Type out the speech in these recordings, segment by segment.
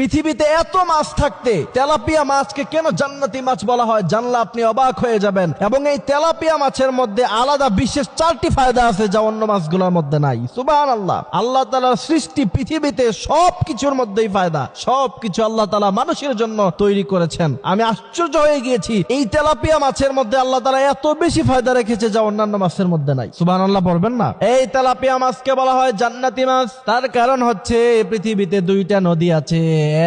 পৃথিবীতে এত মাছ থাকতে তেলাপিয়া মাছকে কেন জান্নাতি মাছ বলা হয় জানলে আপনি অবাক হয়ে যাবেন। এবং এই তেলাপিয়া মাছের মধ্যে আলাদা বিশেষ 4টি ফায়দা আছে যা অন্য মাছগুলোর মধ্যে নাই। সুবহানাল্লাহ। আল্লাহ তাআলার সৃষ্টি পৃথিবীতে সবকিছুর মধ্যেই ফায়দা, সবকিছু আল্লাহ তাআলা মানুষের জন্য তৈরি করেছেন। আমি আশ্চর্য হয়ে গিয়েছি এই তেলাপিয়া মাছের মধ্যে আল্লাহ তাআলা এত বেশি ফায়দা রেখেছে যা অন্যান্য মাছের মধ্যে নাই। সুবহানাল্লাহ পড়বেন না? এই তেলাপিয়া মাছকে বলা হয় জান্নাতি মাছ। তার কারণ হচ্ছে পৃথিবীতে 2টা নদী আছে,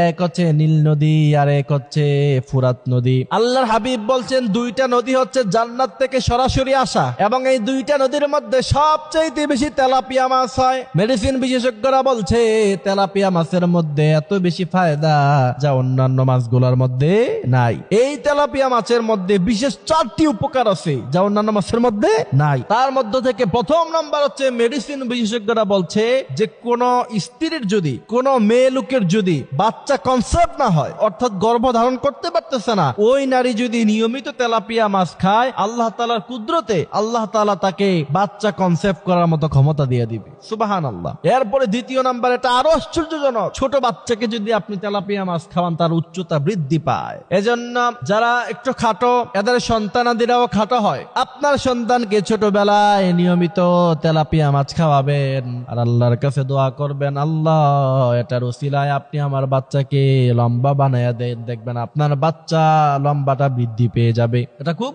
এক হচ্ছে নীল নদী আর এক হচ্ছে ফুরাত নদী। আল্লাহর হাবিব বলছেন 2টা নদী হচ্ছে জান্নাত থেকে সরাসরি আসা, এবং এই 2টা নদীর মধ্যে সবচেয়ে বেশি তেলাপিয়া মাছ হয়। মেডিসিন বিশেষজ্ঞরা বলছে তেলাপিয়া মাছের মধ্যে এত বেশি ফায়দা যা অন্যান্য মাছগুলোর মধ্যে নাই। এই তেলাপিয়া মাছের মধ্যে বিশেষ 4টি উপকার আছে যা অন্যান্য মাছের মধ্যে নাই। তার মধ্যে থেকে প্রথম নম্বর হচ্ছে মেডিসিন বিশেষজ্ঞরা বলছে যে কোন স্ত্রীর যদি, কোন মেয়ে লোকের যদি বাচ্চা কনসেপ্ট না হয়, অর্থাৎ গর্ভধারণ করতে পারতেছে না, ওই নারী যদি নিয়মিত তেলাপিয়া মাছ খায় আল্লাহ তাআলার কুদরতে আল্লাহ তাআলা তাকে বাচ্চা কনসেপ্ট করার মতো ক্ষমতা দিয়ে দিবে। সুবহানাল্লাহ। এরপরে দ্বিতীয় নাম্বার, এটা আরো আশ্চর্যজনক, ছোট বাচ্চাকে যদি আপনি তেলাপিয়া মাছ খাওয়ান তার উচ্চতা বৃদ্ধি পায়। এজন্য যারা একটু খাটো এদের সন্তানাদিরাও খাটো হয়, আপনার সন্তানকে ছোটবেলায় নিয়মিত তেলাপিয়া মাছ খাওয়াবেন আর আল্লাহর কাছে দোয়া করবেন, আল্লাহ এটার উসিলায় আপনি আমার বাচ্চাকে লম্বা বানায়া দেন, দেখবেন আপনার বাচ্চা লম্বাটা বৃদ্ধি পেয়ে যাবে। এটা খুব